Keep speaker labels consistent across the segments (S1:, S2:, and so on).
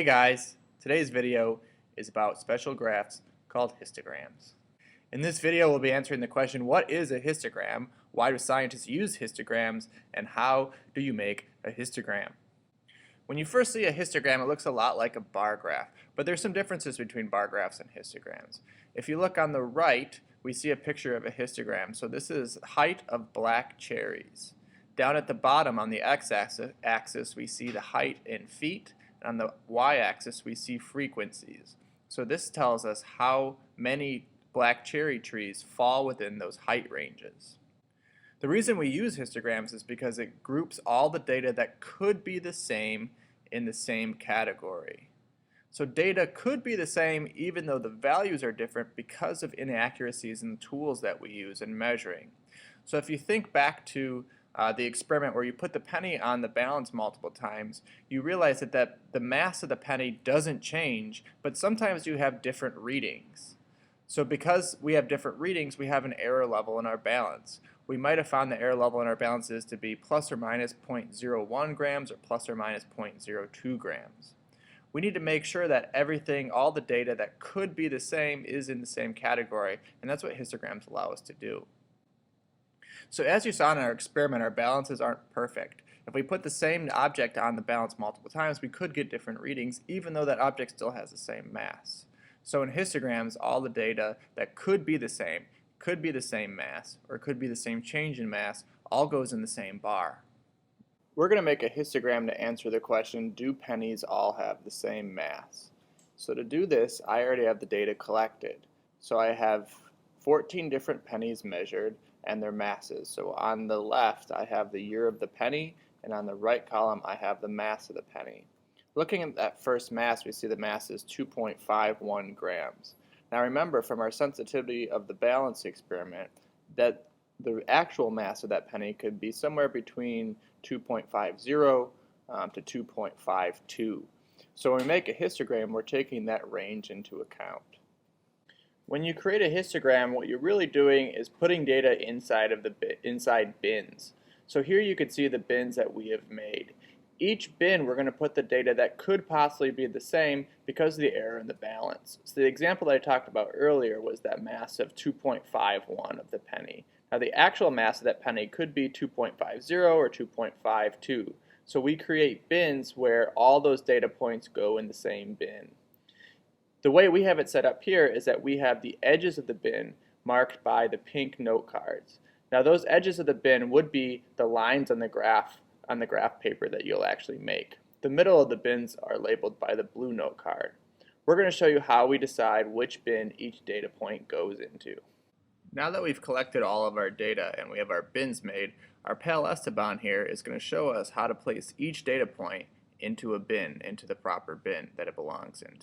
S1: Hey guys, today's video is about special graphs called histograms. In this video we'll be answering the question, what is a histogram, why do scientists use histograms, and how do you make a histogram? When you first see a histogram, it looks a lot like a bar graph, but there's some differences between bar graphs and histograms. If you look on the right, we see a picture of a histogram. So this is height of black cherries. Down at the bottom on the x-axis we see the height in feet, and on the y-axis we see frequencies. So this tells us how many black cherry trees fall within those height ranges. The reason we use histograms is because it groups all the data that could be the same in the same category. So data could be the same even though the values are different because of inaccuracies in the tools that we use in measuring. So if you think back to the experiment where you put the penny on the balance multiple times, you realize that the mass of the penny doesn't change, but sometimes you have different readings. So because we have different readings, we have an error level in our balance. We might have found the error level in our balances to be plus or minus 0.01 grams or plus or minus 0.02 grams. We need to make sure that everything, all the data that could be the same, is in the same category, and that's what histograms allow us to do. So as you saw in our experiment, our balances aren't perfect. If we put the same object on the balance multiple times, we could get different readings even though that object still has the same mass. So in histograms, all the data that could be the same mass, or could be the same change in mass, all goes in the same bar. We're going to make a histogram to answer the question, do pennies all have the same mass? So to do this, I already have the data collected. So I have 14 different pennies measured and their masses. So on the left I have the year of the penny, and on the right column I have the mass of the penny. Looking at that first mass, we see the mass is 2.51 grams. Now remember from our sensitivity of the balance experiment that the actual mass of that penny could be somewhere between 2.50 to 2.52. So when we make a histogram, we're taking that range into account. When you create a histogram, what you're really doing is putting data inside bins. So here you can see the bins that we have made. Each bin we're going to put the data that could possibly be the same because of the error in the balance. So the example that I talked about earlier was that mass of 2.51 of the penny. Now the actual mass of that penny could be 2.50 or 2.52. So we create bins where all those data points go in the same bin. The way we have it set up here is that we have the edges of the bin marked by the pink note cards. Now those edges of the bin would be the lines on the graph paper that you'll actually make. The middle of the bins are labeled by the blue note card. We're going to show you how we decide which bin each data point goes into. Now that we've collected all of our data and we have our bins made, our Pal Esteban here is going to show us how to place each data point into a bin, into the proper bin that it belongs in.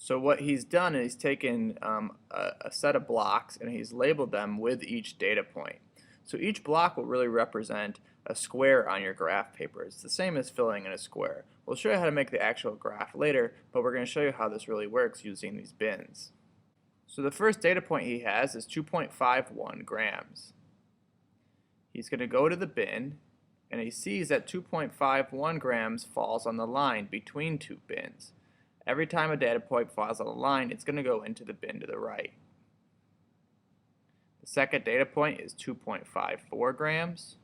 S1: So what he's done is he's taken a set of blocks and he's labeled them with each data point. So each block will really represent a square on your graph paper. It's the same as filling in a square. We'll show you how to make the actual graph later, but we're going to show you how this really works using these bins. So the first data point he has is 2.51 grams. He's going to go to the bin and he sees that 2.51 grams falls on the line between two bins. Every time a data point falls on the line, it's going to go into the bin to the right. The second data point is 2.54 grams.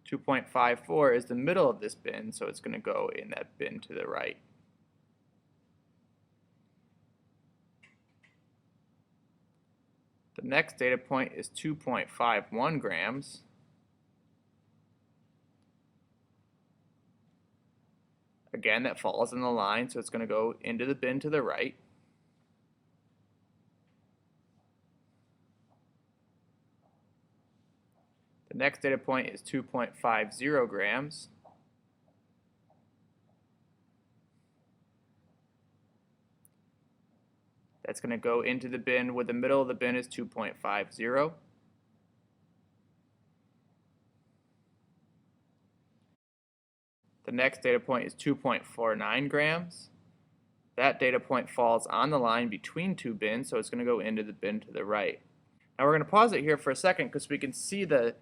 S1: 2.54 is the middle of this bin, so it's going to go in that bin to the right. The next data point is 2.51 grams. Again, that falls in the line, so it's going to go into the bin to the right. The next data point is 2.50 grams. That's going to go into the bin where the middle of the bin is 2.50. The next data point is 2.49 grams. That data point falls on the line between two bins, so it's going to go into the bin to the right. Now we're going to pause it here for a second because we can see that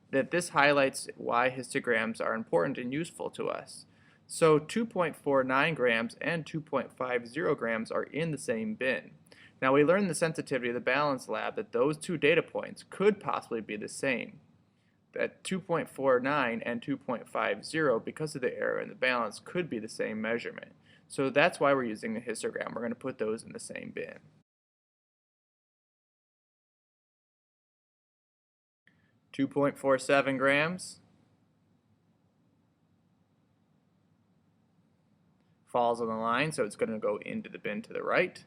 S1: this highlights why histograms are important and useful to us. So 2.49 grams and 2.50 grams are in the same bin. Now we learned in the sensitivity of the balance lab that those two data points could possibly be the same. That 2.49 and 2.50, because of the error in the balance, could be the same measurement. So that's why we're using a histogram. We're going to put those in the same bin. 2.47 grams falls on the line, so it's going to go into the bin to the right.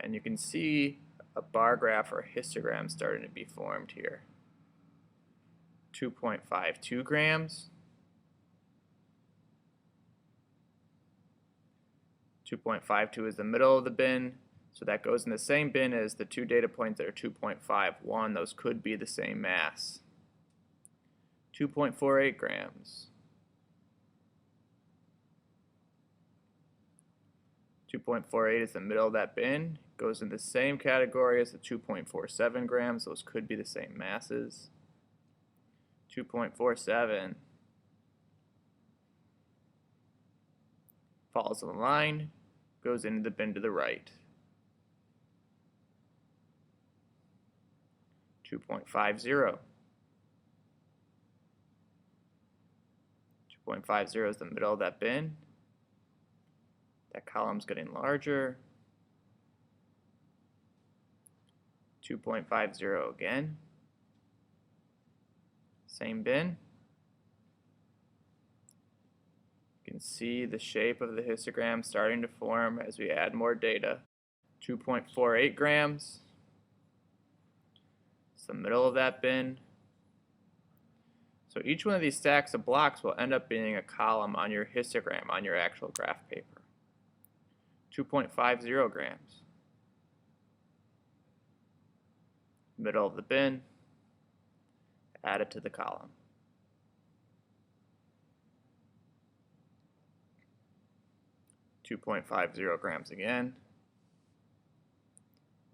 S1: And you can see a bar graph or a histogram starting to be formed here. 2.52 grams, 2.52 is the middle of the bin, so that goes in the same bin as the two data points that are 2.51. Those could be the same mass. 2.48 grams, 2.48 is the middle of that bin, goes in the same category as the 2.47 grams. Those could be the same masses. 2.47 falls on the line, goes into the bin to the right. 2.50. 2.50 is the middle of that bin. That column's getting larger. 2.50 again. Same bin. You can see the shape of the histogram starting to form as we add more data. 2.48 grams. It's the middle of that bin. So each one of these stacks of blocks will end up being a column on your histogram, on your actual graph paper. 2.50 grams. Middle of the bin. Add it to the column. 2.50 grams again.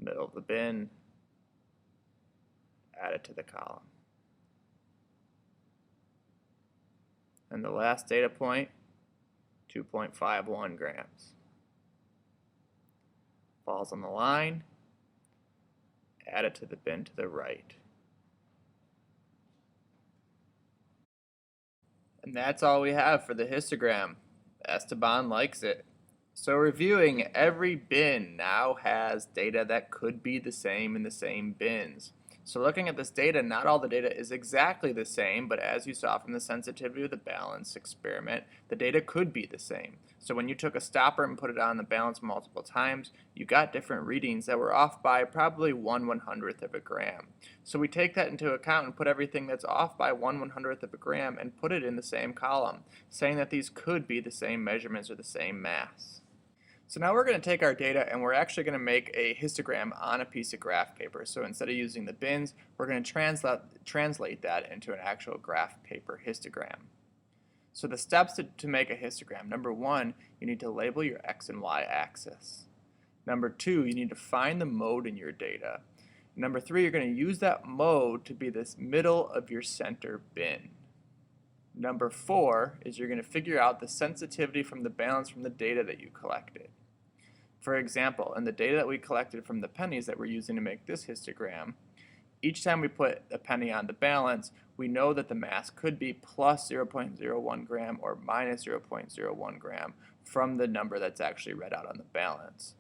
S1: Middle of the bin. Add it to the column. And the last data point, 2.51 grams. Falls on the line. Add it to the bin to the right. And that's all we have for the histogram. Esteban likes it. So reviewing, every bin now has data that could be the same in the same bins. So looking at this data, not all the data is exactly the same, but as you saw from the sensitivity of the balance experiment, the data could be the same. So when you took a stopper and put it on the balance multiple times, you got different readings that were off by probably 1/100th of a gram. So we take that into account and put everything that's off by 1/100th of a gram and put it in the same column, saying that these could be the same measurements or the same mass. So now we're going to take our data and we're actually going to make a histogram on a piece of graph paper. So instead of using the bins, we're going to translate that into an actual graph paper histogram. So the steps to make a histogram: number one, you need to label your X and Y axis. Number two, you need to find the mode in your data. Number three, you're going to use that mode to be this middle of your center bin. Number four is you're going to figure out the sensitivity from the balance from the data that you collected. For example, in the data that we collected from the pennies that we're using to make this histogram, each time we put a penny on the balance, we know that the mass could be plus 0.01 gram or minus 0.01 gram from the number that's actually read out on the balance.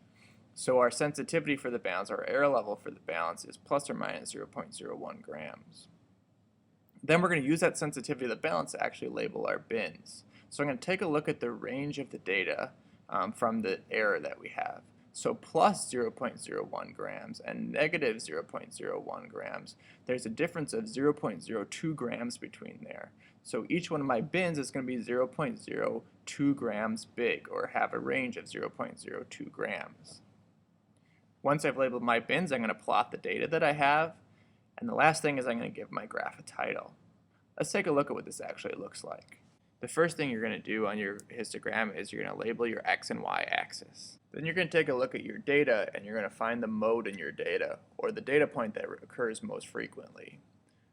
S1: So our sensitivity for the balance, our error level for the balance, is plus or minus 0.01 grams. Then we're going to use that sensitivity of the balance to actually label our bins. So I'm going to take a look at the range of the data from the error that we have. So plus 0.01 grams and negative 0.01 grams, there's a difference of 0.02 grams between there. So each one of my bins is going to be 0.02 grams big, or have a range of 0.02 grams. Once I've labeled my bins, I'm going to plot the data that I have. And the last thing is I'm going to give my graph a title. Let's take a look at what this actually looks like. The first thing you're going to do on your histogram is you're going to label your X and Y axis. Then you're going to take a look at your data and you're going to find the mode in your data, or the data point that occurs most frequently.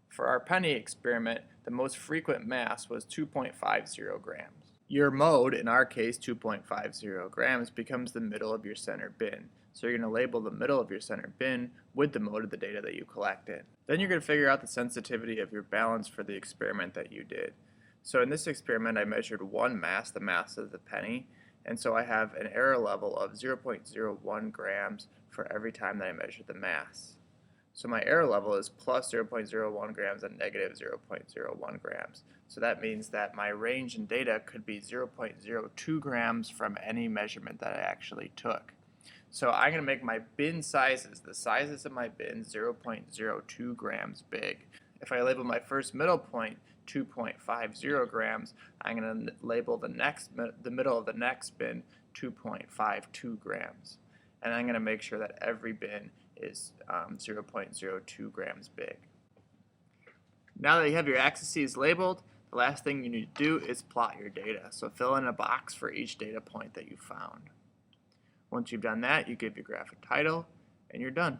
S1: For our penny experiment, the most frequent mass was 2.50 grams. Your mode, in our case 2.50 grams, becomes the middle of your center bin. So you're going to label the middle of your center bin with the mode of the data that you collected. Then you're going to figure out the sensitivity of your balance for the experiment that you did. So in this experiment I measured one mass, the mass of the penny, and so I have an error level of 0.01 grams for every time that I measure the mass. So my error level is plus 0.01 grams and negative 0.01 grams. So that means that my range in data could be 0.02 grams from any measurement that I actually took. So I'm going to make my bin sizes, the sizes of my bin, 0.02 grams big. If I label my first middle point 2.50 grams, I'm going to label the middle of the next bin 2.52 grams. And I'm going to make sure that every bin is 0.02 grams big. Now that you have your axes labeled, the last thing you need to do is plot your data. So fill in a box for each data point that you found. Once you've done that, you give your graph a title, and you're done.